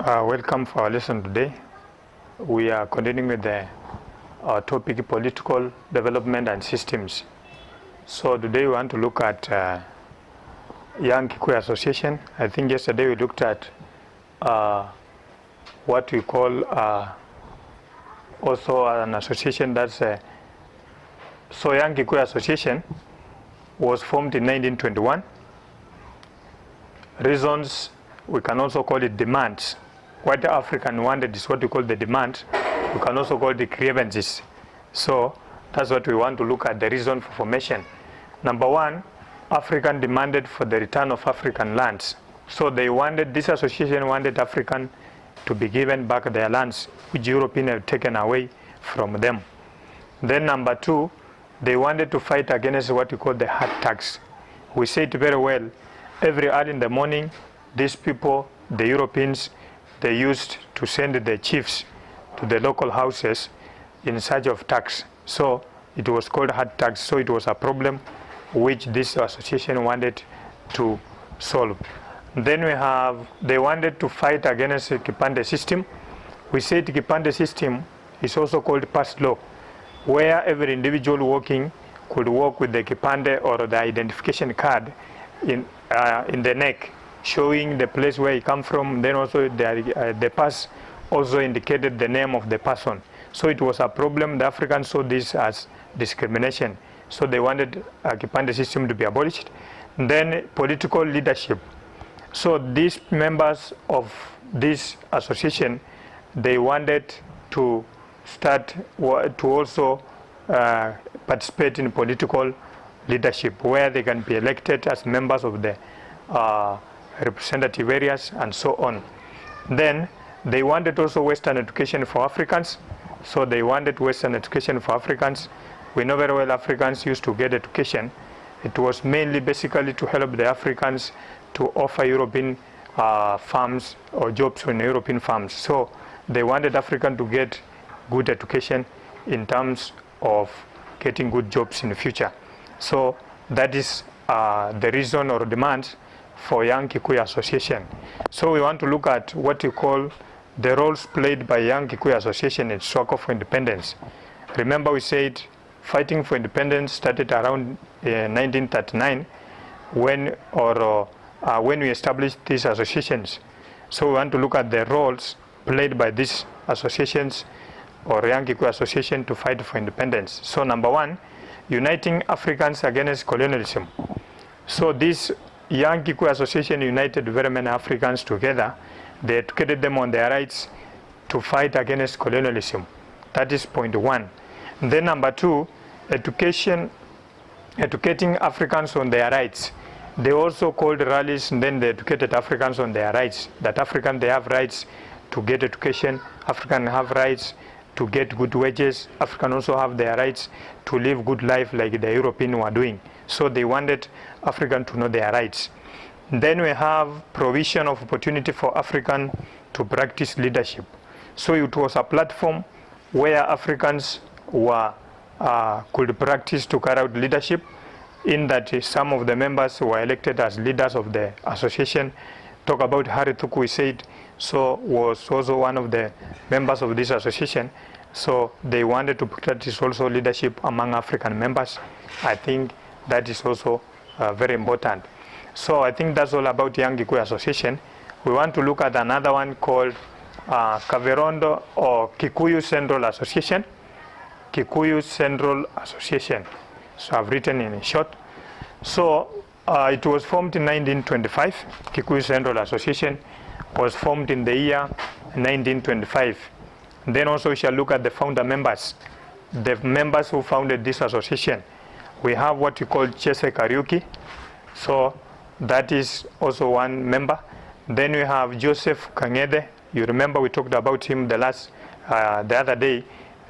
Welcome for our lesson today. We are continuing with the topic political development and systems. So today we want to look at Young Kikuyu Association. I think yesterday we looked at what we call also an association that's so Young Kikuyu Association was formed in 1921. Reasons, we can also call it demands. What the African wanted is what we call the demand. We can also call it the grievances. So that's what we want to look at, the reason for formation. Number one, African demanded for the return of African lands. So they wanted, this association wanted African to be given back their lands, which Europeans have taken away from them. Then number two, they wanted to fight against what we call the hard tax. We say it very well. Every early in the morning, these people, the Europeans, they used to send the chiefs to the local houses in search of tax. So it was called hard tax. So it was a problem which this association wanted to solve. Then we have, they wanted to fight against the Kipande system. We said the Kipande system is also called pass law, where every individual working could work with the Kipande or the identification card in the neck, showing the place where he come from. Then also the pass also indicated the name of the person. So it was a problem. The Africans saw this as discrimination. So they wanted a Kipande system to be abolished. Then political leadership. So these members of this association, they wanted to start to also participate in political leadership, where they can be elected as members of the representative areas and so on. Then they wanted also Western education for Africans. So they wanted Western education for Africans. We know very well Africans used to get education. It was mainly basically to help the Africans to offer European farms or jobs in European farms. So they wanted Africans to get good education in terms of getting good jobs in the future. So that is the reason or demand for Young Kikuyu Association. So we want to look at what you call the roles played by Young Kikuyu Association in struggle for independence. Remember, we said fighting for independence started around 1939 when we established these associations. So we want to look at the roles played by these associations or Young Kikuyu Association to fight for independence. So number one, uniting Africans against colonialism. So this Young Kikuyu Association united very many Africans together. They educated them on their rights to fight against colonialism. That is point one. Then number two, educating Africans on their rights. They also called rallies, and then they educated Africans on their rights. That Africans, they have rights to get education. Africans have rights to get good wages. Africans also have their rights to live good life like the Europeans were doing. So they wanted Africans to know their rights. Then we have provision of opportunity for Africans to practice leadership. So it was a platform where Africans could practice to carry out leadership, in that some of the members were elected as leaders of the association. Talk about Harry Thuku, we said, so was also one of the members of this association. So they wanted to practice also leadership among African members. I think that is also very important. So I think that's all about Young Kikuyu Association. We want to look at another one called Kavirondo or Kikuyu Central Association. Kikuyu Central Association. So I've written in short. So it was formed in 1925. Kikuyu Central Association was formed in the year 1925. Then also we shall look at the founder members, the members who founded this association. We have what we call Chese Kariuki. So that is also one member. Then we have Joseph Kangede. You remember we talked about him the other day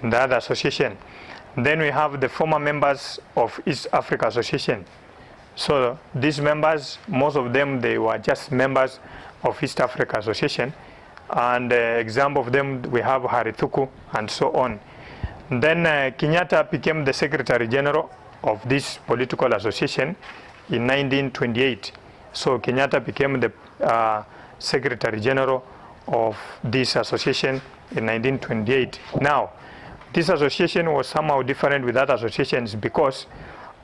in the other association. Then we have the former members of East Africa Association. So these members, most of them, they were just members of East Africa Association. And example of them, we have Harry Thuku and so on. Then Kenyatta became the Secretary General of this political association in 1928. So Kenyatta became the Secretary General of this association in 1928. Now, this association was somehow different with other associations because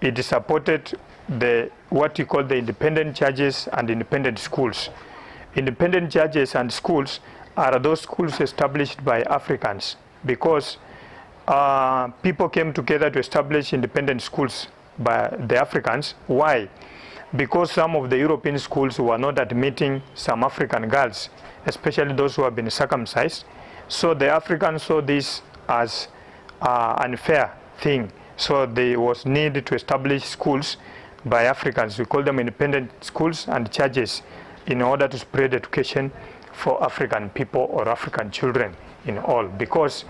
it supported what you call the independent churches and independent schools. Independent churches and schools are those schools established by Africans because people came together to establish independent schools by the Africans. Why? Because some of the European schools were not admitting some African girls, especially those who have been circumcised. So the Africans saw this as an unfair thing. So there was need to establish schools by Africans. We call them independent schools and churches in order to spread education for African people or African children in all. Because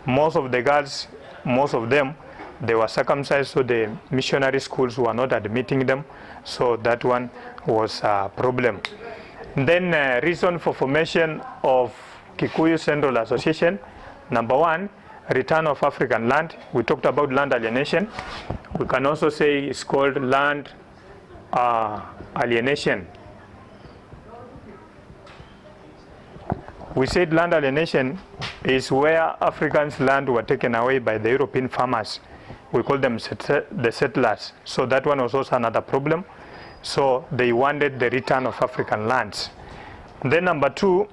most of the girls, most of them, they were circumcised, so the missionary schools were not admitting them. So that one was a problem. Then reason for formation of Kikuyu Central Association. Number one, return of African land. We talked about land alienation. We can also say it's called land alienation. We said land alienation is where Africans' land were taken away by the European farmers. We call them the settlers. So that one was also another problem. So they wanted the return of African lands. Then number two,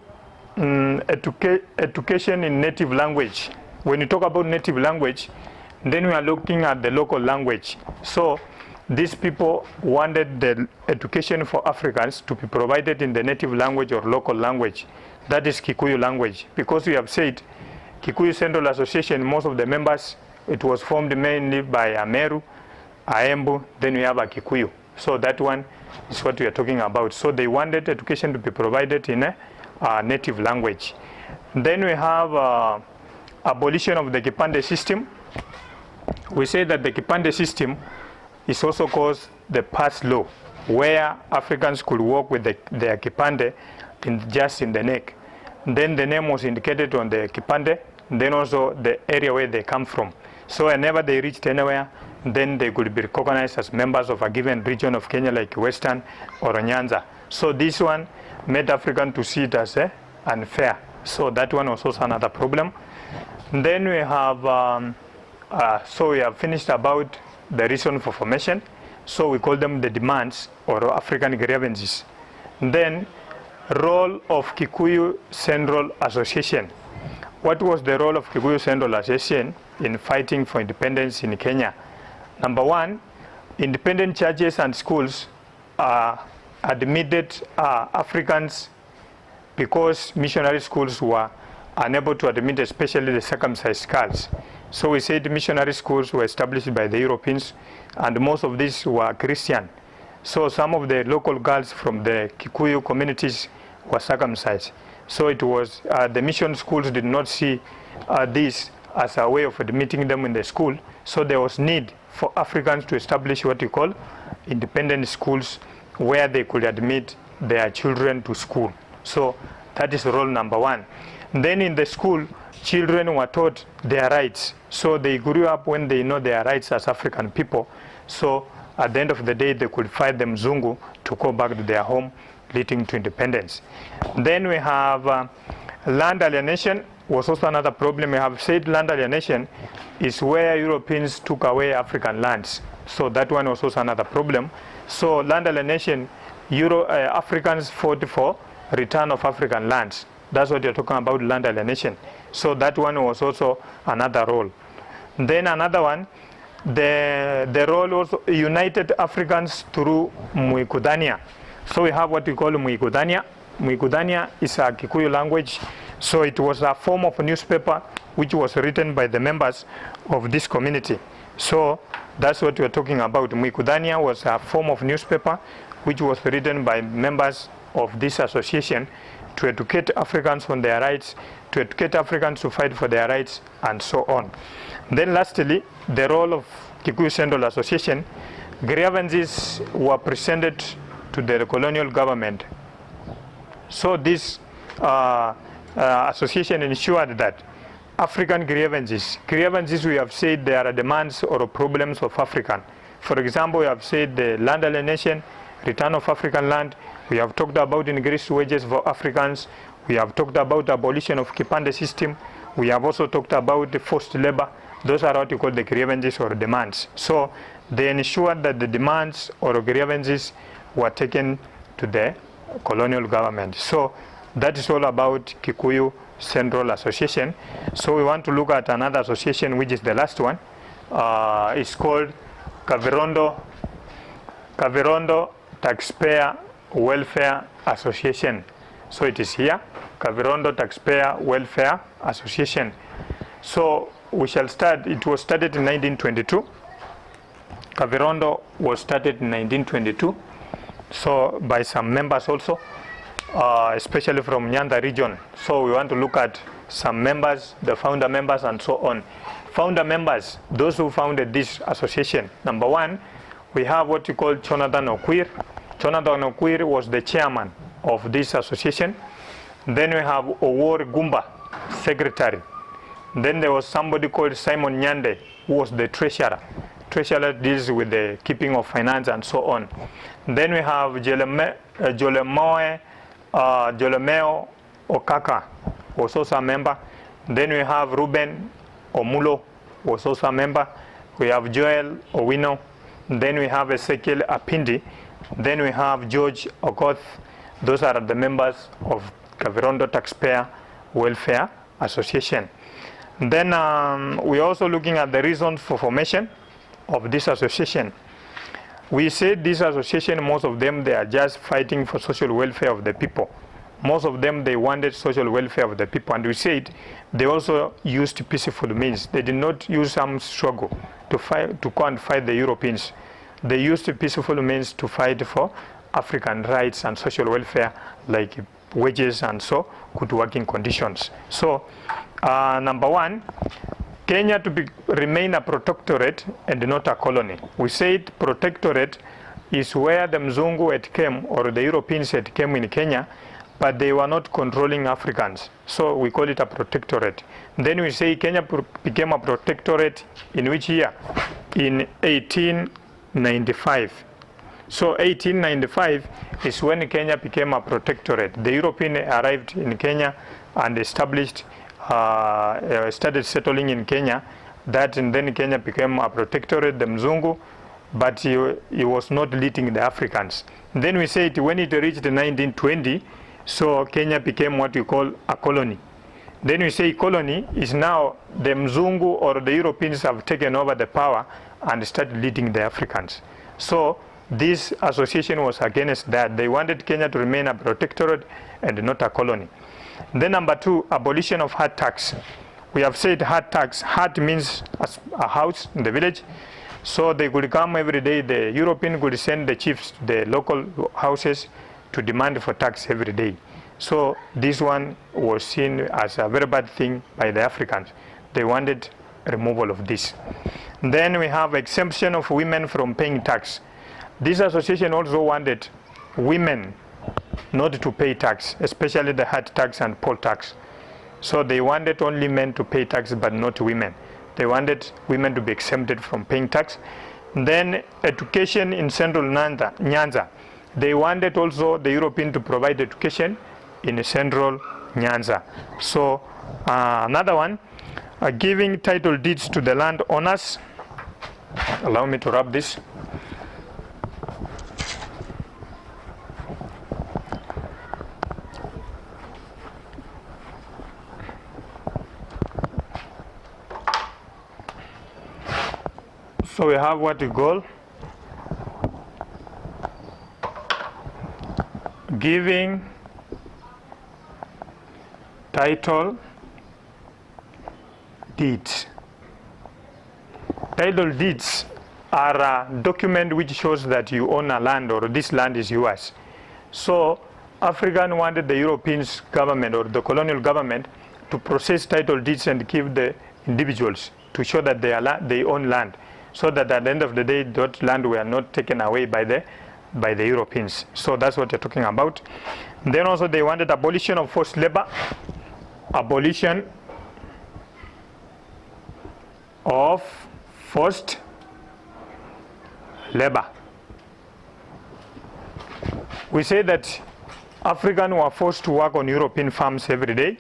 education in native language. When you talk about native language, then we are looking at the local language. So these people wanted the education for Africans to be provided in the native language or local language. That is Kikuyu language. Because we have said Kikuyu Central Association, most of the members, it was formed mainly by Ameru, Aembu, then we have a Kikuyu. So that one is what we are talking about. So they wanted education to be provided in a native language. Then we have abolition of the Kipande system. We say that the Kipande system is also called the pass law, where Africans could walk with their Kipande just in the neck. Then the name was indicated on the Kipande, then also the area where they come from. So whenever they reached anywhere, then they could be recognized as members of a given region of Kenya, like Western or Nyanza. So this one made African to see it as unfair. So that one was also another problem. Then we have, so we have finished about the reason for formation. So we call them the demands or African grievances. Then role of Kikuyu Central Association. What was the role of Kikuyu Central Association in fighting for independence in Kenya? Number one, independent churches and schools admitted Africans because missionary schools were unable to admit especially the circumcised girls. So we said missionary schools were established by the Europeans, and most of these were Christian. So some of the local girls from the Kikuyu communities were circumcised. So it was, the mission schools did not see this as a way of admitting them in the school. So there was need for Africans to establish what you call independent schools where they could admit their children to school. So that is role number one. Then in the school, children were taught their rights. So they grew up when they know their rights as African people. So at the end of the day, they could fight the Mzungu to go back to their home, leading to independence. Then we have land alienation was also another problem. We have said land alienation is where Europeans took away African lands. So that one was also another problem. So land alienation, Africans fought for return of African lands. That's what you're talking about, land alienation. So that one was also another role. Then another one, the role was united Africans through Muikudania. So we have what we call Muikudania. Muikudania is a Kikuyu language. So it was a form of a newspaper which was written by the members of this community. So that's what we're talking about. Muikudania was a form of newspaper which was written by members of this association to educate Africans on their rights, to educate Africans to fight for their rights, and so on. Then lastly, the role of Kikuyu Central Association, grievances were presented to the colonial government. So this association ensured that African grievances we have said they are demands or problems of African. For example, we have said the land alienation, return of African land. We have talked about increased wages for Africans. We have talked about abolition of Kipande system. We have also talked about the forced labor. Those are what you call the grievances or demands. So they ensured that the demands or grievances were taken to the colonial government. So that is all about Kikuyu Central Association. So we want to look at another association, which is the last one. It's called Kavirondo Taxpayer Welfare Association. So it is here, Kavirondo Taxpayer Welfare Association. So we shall start. It was started in 1922. Kavirondo was started in 1922. So by some members also, especially from Nyanda region. So we want to look at some members, the founder members, and so on. Founder members, those who founded this association. Number one, we have what we call Jonathan Okwir. Jonathan Okwir was the chairman of this association. Then we have Owor Gumba, secretary. Then there was somebody called Simon Nyande, who was the treasurer. Treasurer deals with the keeping of finance and so on. Then we have Jolemeo Okaka, was also a member. Then we have Ruben Omulo, was also a member. We have Joel Owino. Then we have Ezekiel Apindi. Then we have George Okoth. Those are the members of Kavirondo Taxpayer Welfare Association. Then we're also looking at the reasons for formation of this association. We said this association, most of them, they are just fighting for social welfare of the people. Most of them, they wanted social welfare of the people. And we said they also used peaceful means. They did not use some struggle to go and fight the Europeans. They used peaceful means to fight for African rights and social welfare, like wages and so good working conditions. So number one, Kenya to remain a protectorate and not a colony. We said protectorate is where the Mzungu had came, or the Europeans had came in Kenya, but they were not controlling Africans. So we call it a protectorate. Then we say Kenya became a protectorate in which year? In 1895. So 1895 is when Kenya became a protectorate. The European arrived in Kenya and established, started settling in Kenya. That and then Kenya became a protectorate, the Mzungu, but he was not leading the Africans. Then we say when it reached 1920, so Kenya became what we call a colony. Then we say colony is now the Mzungu or the Europeans have taken over the power and started leading the Africans. So this association was against that. They wanted Kenya to remain a protectorate and not a colony. Then number two, abolition of hard tax. We have said hard tax. Hard means a house in the village. So they could come every day. The European could send the chiefs to the local houses to demand for tax every day. So this one was seen as a very bad thing by the Africans. They wanted removal of this. Then we have exemption of women from paying tax. This association also wanted women not to pay tax, especially the hard tax and poll tax. So they wanted only men to pay tax, but not women. They wanted women to be exempted from paying tax. Then education in Central Nyanza. They wanted also the European to provide education in Central Nyanza. So another one, giving title deeds to the land owners. Allow me to wrap this. So we have what we call giving title deeds. Title deeds are a document which shows that you own a land or this land is yours. So African wanted the Europeans government or the colonial government to process title deeds and give the individuals to show that they own land, so that at the end of the day that land were not taken away by the Europeans. So that's what they're talking about. Then also they wanted abolition of forced labor, abolition of forced labor. We say that Africans were forced to work on European farms every day.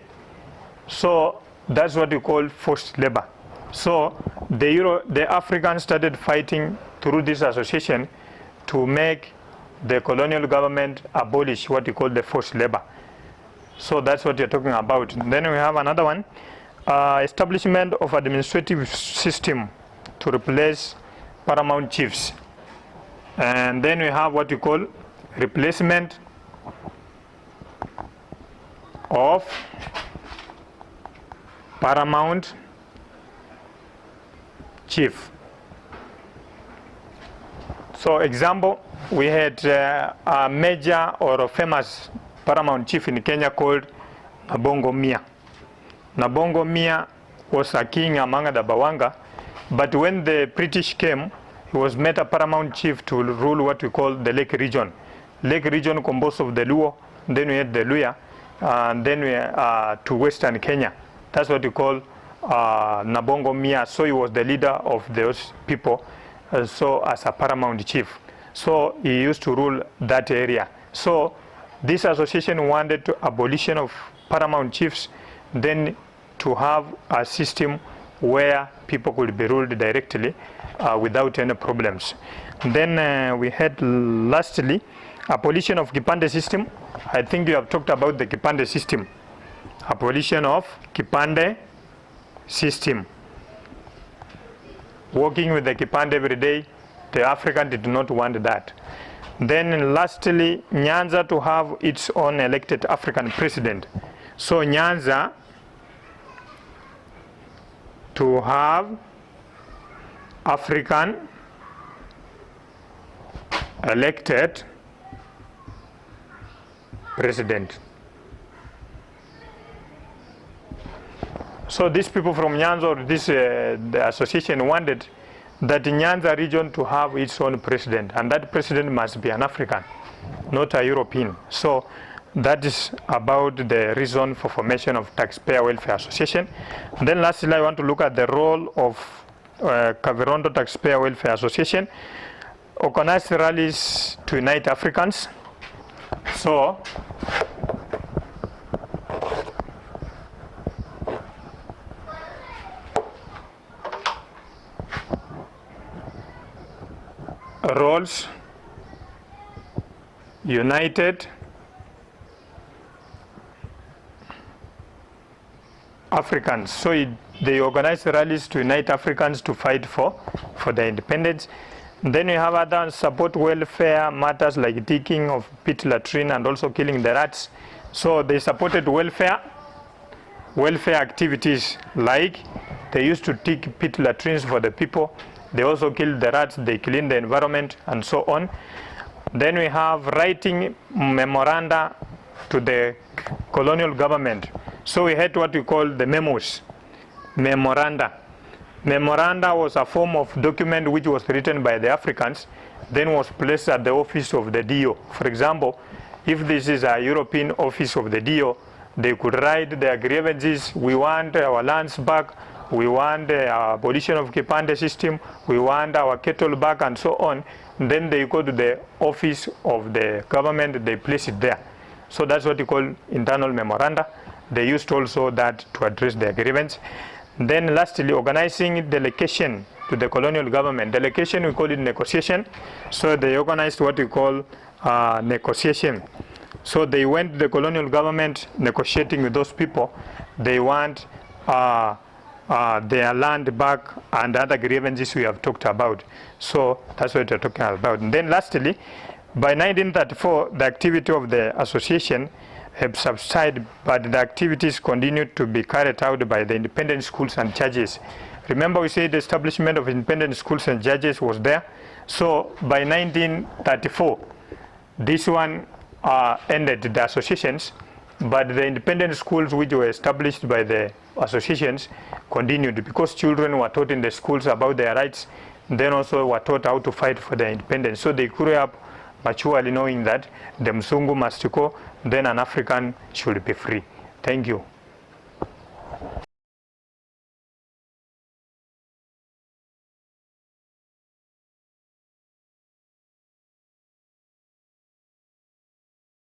So that's what we call forced labor. So the Africans started fighting through this association to make the colonial government abolish what we call the forced labor. So that's what you're talking about. Then we have another one, establishment of administrative system to replace paramount chiefs. And then we have what we call replacement of paramount chief. So example, we had a major or a famous paramount chief in Kenya called Nabongo Mia. Nabongo Mia was a king among the Bawanga, but when the British came, he was made a paramount chief to rule what we call the Lake region. Lake region composed of the Luo, then we had the Luya, and then we to Western Kenya. That's what we call Nabongo Mia. So he was the leader of those people, so as a paramount chief. So he used to rule that area. So this association wanted to abolition of paramount chiefs, then to have a system where people could be ruled directly without any problems. Then we had lastly abolition of Kipande system. I think you have talked about the Kipande system. Abolition of Kipande system. Working with the Kipande every day, the African did not want that. Then lastly, Nyanza to have its own elected African president. So Nyanza to have African elected president. So these people from Nyanza, or this the association, wanted that Nyanza region to have its own president, and that president must be an African, not a European. So that is about the reason for formation of Taxpayer Welfare Association. And then lastly, I want to look at the role of Kavirondo Taxpayer Welfare Association. Organized rallies to unite Africans. So roles united Africans. So they organize rallies to unite Africans to fight for their independence. Then we have other support welfare matters like digging of pit latrine and also killing the rats. So they supported welfare activities, like they used to dig pit latrines for the people. They also killed the rats, they cleaned the environment, and so on. Then we have writing memoranda to the colonial government. So we had what we call the memos, memoranda. Memoranda was a form of document which was written by the Africans, then was placed at the office of the DO. For example, if this is a European office of the DO, they could write their grievances. We want our lands back, we want the abolition of Kipande system, we want our cattle back, and so on. Then they go to the office of the government, they place it there. So that's what you call internal memoranda. They used also that to address their grievance. Then lastly, organizing delegation to the colonial government. Delegation, we call it negotiation. So they organized what we call negotiation. So they went to the colonial government negotiating with those people. They want their land back and other grievances we have talked about. So that's what we're talking about. And then lastly, by 1934, the activity of the association have subsided, but the activities continued to be carried out by the independent schools and churches. Remember, we said the establishment of independent schools and churches was there. So by 1934, this one ended the associations, but the independent schools which were established by the associations continued, because children were taught in the schools about their rights, then also were taught how to fight for their independence. So they grew up maturely knowing that the Mzungu must go, then an African should be free. Thank you.